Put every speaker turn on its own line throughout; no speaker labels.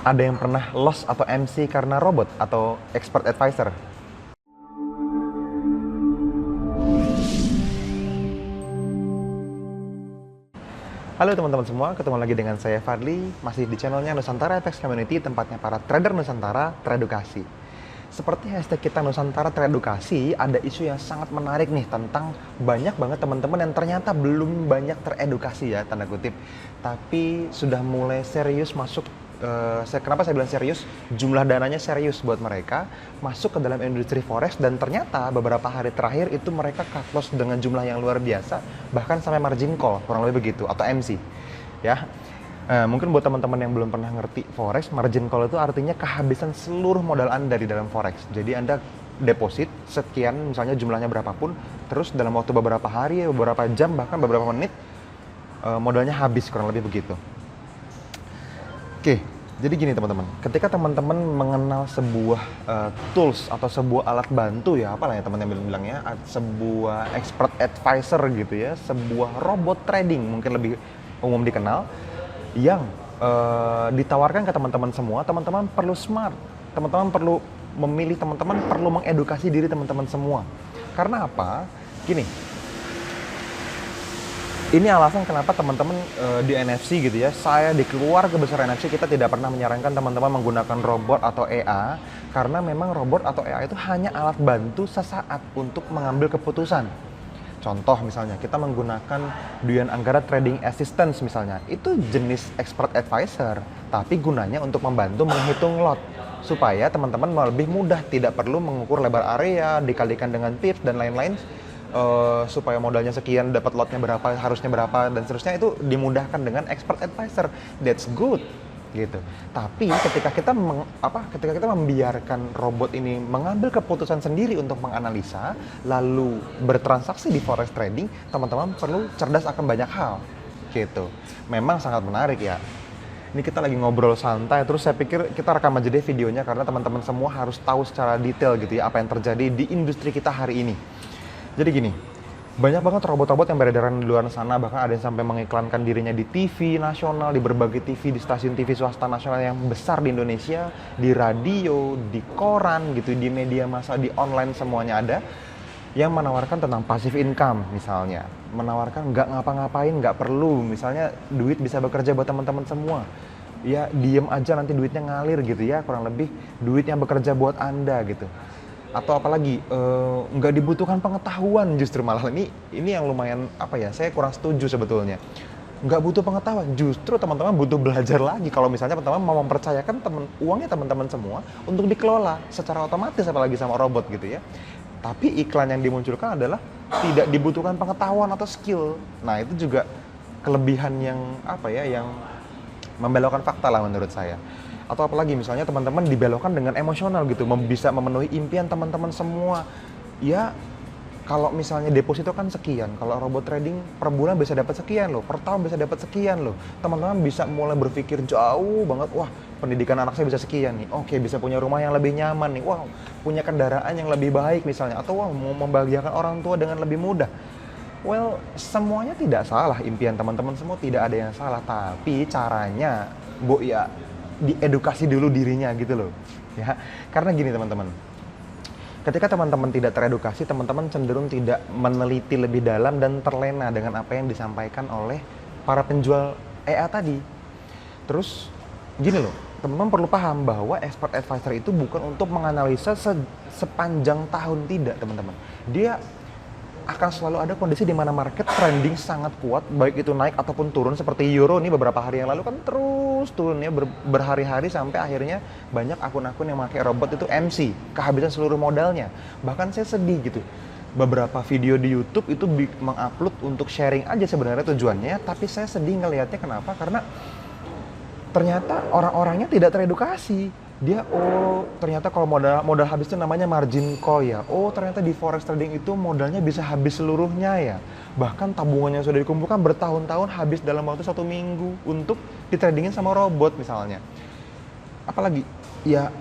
Ada yang pernah loss atau MC karena robot atau expert advisor? Halo teman-teman semua, ketemu lagi dengan saya Fadli, masih di channelnya Nusantara FX Community, tempatnya para trader Nusantara teredukasi. Seperti hashtag kita Nusantara teredukasi, ada isu yang sangat menarik nih tentang banyak banget teman-teman yang ternyata belum banyak teredukasi ya, tanda kutip. Tapi sudah mulai serius masuk, kenapa saya bilang serius? Jumlah dananya serius buat mereka, masuk ke dalam industri forex dan ternyata beberapa hari terakhir itu mereka cut loss dengan jumlah yang luar biasa, bahkan sampai margin call, kurang lebih begitu, atau MC. Ya, mungkin buat teman-teman yang belum pernah ngerti forex, margin call itu artinya kehabisan seluruh modal Anda di dalam forex. Jadi Anda deposit sekian, misalnya jumlahnya berapapun, terus dalam waktu beberapa hari, beberapa jam, bahkan beberapa menit, modalnya habis, kurang lebih begitu. Oke, jadi gini teman-teman, ketika teman-teman mengenal sebuah tools atau sebuah alat bantu ya, apalah ya teman-teman bilangnya, sebuah expert advisor gitu ya, sebuah robot trading mungkin lebih umum dikenal, yang ditawarkan ke teman-teman semua, teman-teman perlu smart, teman-teman perlu memilih, teman-teman perlu mengedukasi diri teman-teman semua. Karena apa? Gini, ini alasan kenapa teman-teman di NFC gitu ya, saya di keluarga besar NFC kita tidak pernah menyarankan teman-teman menggunakan robot atau EA, karena memang robot atau EA itu hanya alat bantu sesaat untuk mengambil keputusan. Contoh misalnya, kita menggunakan Dwian Anggara Trading Assistance misalnya, itu jenis expert advisor, tapi gunanya untuk membantu menghitung lot, supaya teman-teman lebih mudah, tidak perlu mengukur lebar area, dikalikan dengan tips dan lain-lain, supaya modalnya sekian, dapat lotnya berapa, harusnya berapa, dan seterusnya, itu dimudahkan dengan expert advisor. That's good gitu. Tapi ketika kita membiarkan robot ini mengambil keputusan sendiri untuk menganalisa lalu bertransaksi di forex trading, teman-teman perlu cerdas akan banyak hal gitu. Memang sangat menarik ya. Ini kita lagi ngobrol santai, terus saya pikir kita rekam aja deh videonya karena teman-teman semua harus tahu secara detail gitu ya apa yang terjadi di industri kita hari ini. Jadi gini, banyak banget robot-robot yang beredaran di luar sana, bahkan ada yang sampai mengiklankan dirinya di TV nasional, di berbagai TV, di stasiun TV swasta nasional yang besar di Indonesia, di radio, di koran gitu, di media massa, di online, semuanya ada, yang menawarkan tentang passive income misalnya, menawarkan nggak ngapa-ngapain, nggak perlu, misalnya duit bisa bekerja buat teman-teman semua. Ya diem aja nanti duitnya ngalir gitu ya, kurang lebih duitnya bekerja buat Anda gitu. Atau apalagi nggak dibutuhkan pengetahuan, justru malah ini yang lumayan saya kurang setuju sebetulnya. Nggak butuh pengetahuan, justru teman-teman butuh belajar lagi kalau misalnya teman-teman mau mempercayakan uangnya teman-teman semua untuk dikelola secara otomatis, apalagi sama robot gitu ya. Tapi iklan yang dimunculkan adalah tidak dibutuhkan pengetahuan atau skill. Nah itu juga kelebihan yang yang membelokkan fakta lah menurut saya. Atau apalagi misalnya teman-teman dibelokkan dengan emosional gitu, bisa memenuhi impian teman-teman semua. Ya, kalau misalnya deposito kan sekian, kalau robot trading per bulan bisa dapat sekian loh, per tahun bisa dapat sekian loh. Teman-teman bisa mulai berpikir jauh banget, wah pendidikan anak saya bisa sekian nih, oke bisa punya rumah yang lebih nyaman nih, wah punya kendaraan yang lebih baik misalnya, atau wah mau membahagiakan orang tua dengan lebih mudah. Well, semuanya tidak salah, impian teman-teman semua tidak ada yang salah, tapi caranya, diedukasi dulu dirinya gitu loh. Ya, karena gini teman-teman. Ketika teman-teman tidak teredukasi, teman-teman cenderung tidak meneliti lebih dalam dan terlena dengan apa yang disampaikan oleh para penjual EA tadi. Terus gini loh, teman-teman perlu paham bahwa expert advisor itu bukan untuk menganalisa sepanjang tahun, tidak teman-teman. Dia akan selalu ada kondisi di mana market trending sangat kuat, baik itu naik ataupun turun, seperti euro nih beberapa hari yang lalu kan terus turunnya berhari-hari sampai akhirnya banyak akun-akun yang pakai robot itu MC, kehabisan seluruh modalnya. Bahkan saya sedih gitu. Beberapa video di YouTube itu mengupload untuk sharing aja sebenarnya tujuannya, tapi saya sedih ngelihatnya. Kenapa? Karena ternyata orang-orangnya tidak teredukasi. Dia, ternyata kalau modal habis itu namanya margin call ya. Ternyata di forex trading itu modalnya bisa habis seluruhnya ya. Bahkan tabungannya sudah dikumpulkan bertahun-tahun habis dalam waktu 1 minggu untuk ditradingin sama robot misalnya. Apalagi, ya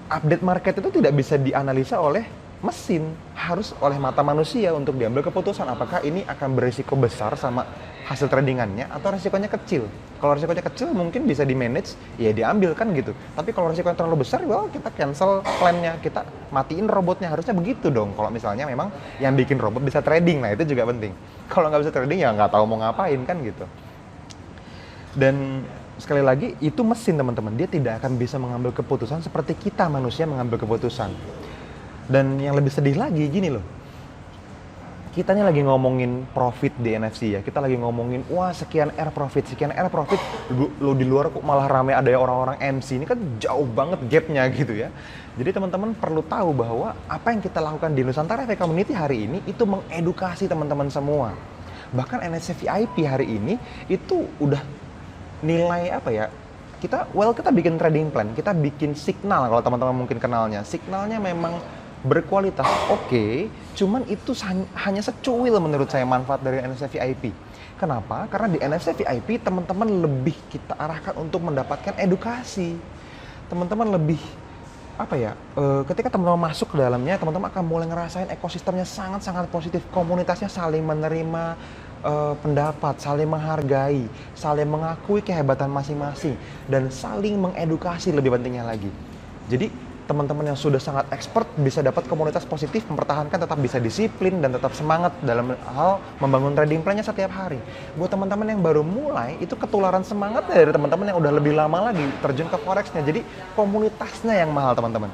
update market itu tidak bisa dianalisa oleh mesin, harus oleh mata manusia untuk diambil keputusan apakah ini akan berisiko besar sama hasil tradingannya atau resikonya kecil. Kalau resikonya kecil mungkin bisa di-manage, ya diambil kan gitu. Tapi kalau resikonya terlalu besar, well kita cancel plan-nya, kita matiin robotnya. Harusnya begitu dong kalau misalnya memang yang bikin robot bisa trading, nah itu juga penting. Kalau nggak bisa trading ya nggak tahu mau ngapain kan gitu. Dan sekali lagi, itu mesin teman-teman, dia tidak akan bisa mengambil keputusan seperti kita manusia mengambil keputusan. Dan yang lebih sedih lagi, gini loh, kitanya lagi ngomongin profit di NFC ya, kita lagi ngomongin, wah sekian R profit, lo di luar kok malah rame ada orang-orang MC, ini kan jauh banget gapnya gitu ya. Jadi teman-teman perlu tahu bahwa apa yang kita lakukan di Nusantara Efek Community hari ini, itu mengedukasi teman-teman semua. Bahkan NFC VIP hari ini, itu udah nilai apa ya, kita bikin trading plan, kita bikin signal, kalau teman-teman mungkin kenalnya, signalnya memang berkualitas, oke, cuman itu hanya secuil menurut saya manfaat dari NFC VIP. Kenapa? Karena di NFC VIP teman-teman lebih kita arahkan untuk mendapatkan edukasi. Teman-teman lebih apa ya? Ketika teman-teman masuk ke dalamnya, teman-teman akan mulai ngerasain ekosistemnya sangat-sangat positif. Komunitasnya saling menerima pendapat, saling menghargai, saling mengakui kehebatan masing-masing, dan saling mengedukasi lebih pentingnya lagi. Jadi teman-teman yang sudah sangat expert bisa dapat komunitas positif, mempertahankan tetap bisa disiplin dan tetap semangat dalam hal membangun trading plan-nya setiap hari. Buat teman-teman yang baru mulai, itu ketularan semangat dari teman-teman yang udah lebih lama lagi terjun ke forex-nya. Jadi komunitasnya yang mahal teman-teman.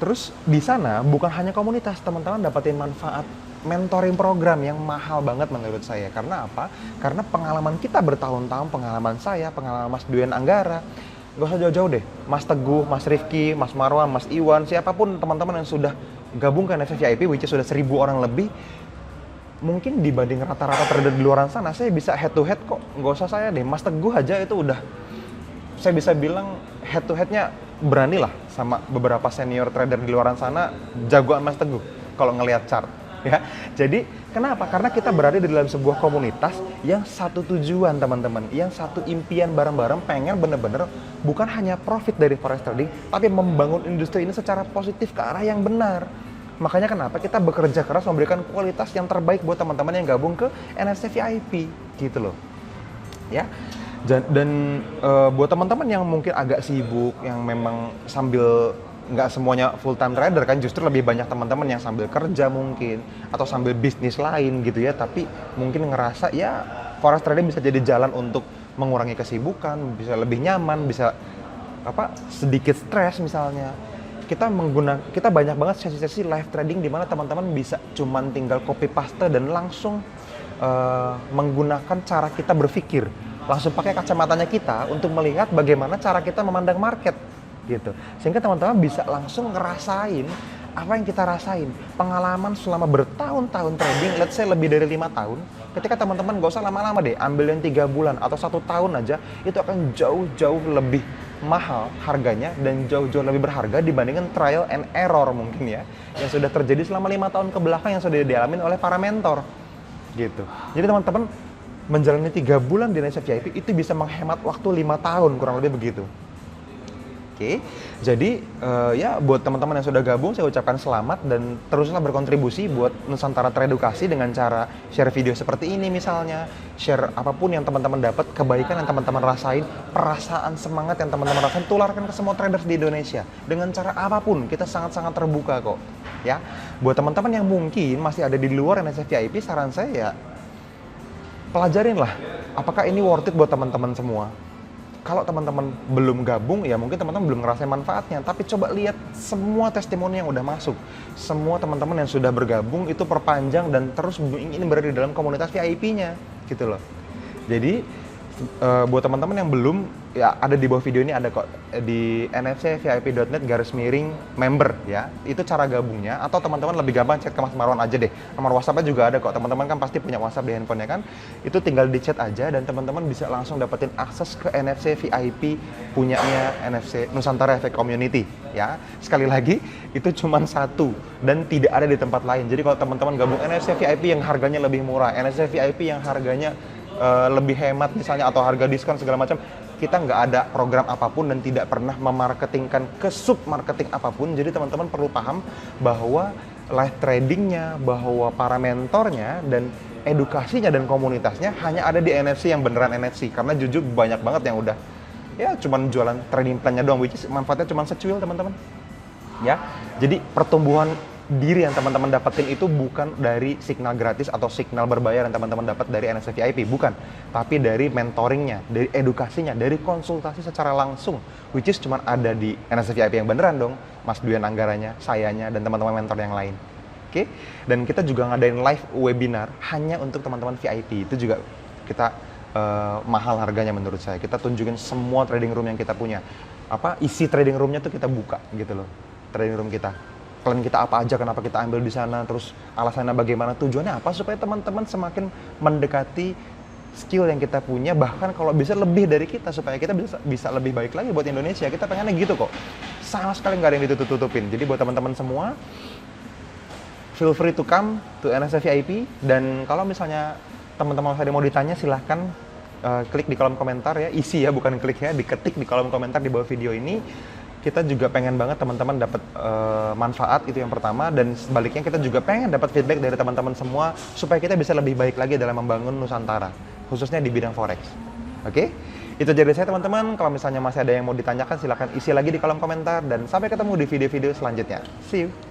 Terus di sana bukan hanya komunitas, teman-teman dapatin manfaat mentoring program yang mahal banget menurut saya. Karena apa? Karena pengalaman kita bertahun-tahun, pengalaman saya, pengalaman Mas Duyan Anggara, gak usah jauh-jauh deh, Mas Teguh, Mas Rifki, Mas Marwan, Mas Iwan, siapapun teman-teman yang sudah gabung ke NFC VIP, which is sudah 1.000 orang lebih, mungkin dibanding rata-rata trader di luar sana, saya bisa head to head kok, gak usah saya deh, Mas Teguh aja itu udah, saya bisa bilang head to headnya berani lah sama beberapa senior trader di luar sana, jagoan Mas Teguh kalau ngelihat chart. Ya, jadi kenapa? Karena kita berada di dalam sebuah komunitas yang satu tujuan teman-teman, yang satu impian bareng-bareng, pengen bener-bener bukan hanya profit dari forex trading, tapi membangun industri ini secara positif ke arah yang benar. Makanya kenapa kita bekerja keras memberikan kualitas yang terbaik buat teman-teman yang gabung ke NFC VIP gitu loh. Ya. Dan buat teman-teman yang mungkin agak sibuk, yang memang sambil nggak semuanya full time trader kan, justru lebih banyak teman-teman yang sambil kerja mungkin atau sambil bisnis lain gitu ya, tapi mungkin ngerasa ya forex trading bisa jadi jalan untuk mengurangi kesibukan, bisa lebih nyaman, bisa sedikit stres misalnya. Kita banyak banget sesi-sesi live trading di mana teman-teman bisa cuman tinggal copy paste dan langsung menggunakan cara kita berpikir, langsung pakai kacamatanya kita untuk melihat bagaimana cara kita memandang market gitu. Sehingga teman-teman bisa langsung ngerasain apa yang kita rasain. Pengalaman selama bertahun-tahun trading, let's say lebih dari 5 tahun, ketika teman-teman gak usah lama-lama deh, ambil yang 3 bulan atau 1 tahun aja, itu akan jauh-jauh lebih mahal harganya dan jauh-jauh lebih berharga dibandingkan trial and error mungkin ya, yang sudah terjadi selama 5 tahun ke belakang yang sudah dialamin oleh para mentor gitu. Jadi teman-teman menjalani 3 bulan di NFC VIP itu bisa menghemat waktu 5 tahun kurang lebih begitu. Oke, jadi ya buat teman-teman yang sudah gabung, saya ucapkan selamat dan teruslah berkontribusi buat Nusantara Teredukasi dengan cara share video seperti ini misalnya, share apapun yang teman-teman dapat, kebaikan yang teman-teman rasain, perasaan semangat yang teman-teman rasain, tularkan ke semua traders di Indonesia dengan cara apapun. Kita sangat-sangat terbuka kok. Ya, buat teman-teman yang mungkin masih ada di luar NFC VIP, saran saya ya pelajarin lah, apakah ini worth it buat teman-teman semua. Kalau teman-teman belum gabung, ya mungkin teman-teman belum ngerasain manfaatnya. Tapi coba lihat semua testimoni yang udah masuk. Semua teman-teman yang sudah bergabung itu perpanjang dan terus ingin berada di dalam komunitas VIP-nya. Gitu loh. Jadi, buat teman-teman yang belum, ya ada di bawah video ini ada kok di nfcvip.net/member ya. Itu cara gabungnya, atau teman-teman lebih gampang chat ke Mas Marwan aja deh. Nomor WhatsApp-nya juga ada kok. Teman-teman kan pasti punya WhatsApp di handphonenya kan. Itu tinggal di chat aja dan teman-teman bisa langsung dapetin akses ke NFC VIP punyanya NFC Nusantara Efek Community ya. Sekali lagi, itu cuma satu dan tidak ada di tempat lain. Jadi kalau teman-teman gabung NFC VIP yang harganya lebih murah, NFC VIP yang harganya lebih hemat misalnya, atau harga diskon segala macam, kita nggak ada program apapun dan tidak pernah memarketingkan ke sub marketing apapun. Jadi teman-teman perlu paham bahwa live tradingnya, bahwa para mentornya dan edukasinya dan komunitasnya hanya ada di NFC yang beneran NFC. Karena jujur banyak banget yang udah ya cuman jualan trading plan-nya doang, which is manfaatnya cuman secuil teman-teman. Ya, jadi pertumbuhan diri yang teman-teman dapetin itu bukan dari signal gratis atau signal berbayar yang teman-teman dapat dari NFC VIP, bukan. Tapi dari mentoringnya, dari edukasinya, dari konsultasi secara langsung, which is cuma ada di NFC VIP yang beneran dong, Mas Duyan Anggaranya, sayanya, dan teman-teman mentor yang lain. Oke, dan kita juga ngadain live webinar hanya untuk teman-teman VIP, itu juga kita mahal harganya menurut saya. Kita tunjukin semua trading room yang kita punya. Isi trading roomnya tuh kita buka gitu loh, trading room kita. Plan kita apa aja, kenapa kita ambil di sana, terus alasannya bagaimana, tujuannya apa, supaya teman-teman semakin mendekati skill yang kita punya, bahkan kalau bisa lebih dari kita, supaya kita bisa lebih baik lagi buat Indonesia. Kita pengennya gitu kok, sama sekali nggak ada yang ditutup-tutupin. Jadi buat teman-teman semua, feel free to come to NSF VIP, dan kalau misalnya teman-teman saya mau ditanya, silahkan klik di kolom komentar ya, isi ya, bukan klik ya, diketik di kolom komentar di bawah video ini. Kita juga pengen banget teman-teman dapat manfaat, itu yang pertama, dan sebaliknya kita juga pengen dapat feedback dari teman-teman semua supaya kita bisa lebih baik lagi dalam membangun Nusantara, khususnya di bidang forex. Oke? Itu jadi saya teman-teman. Kalau misalnya masih ada yang mau ditanyakan, silahkan isi lagi di kolom komentar, dan sampai ketemu di video-video selanjutnya. See you.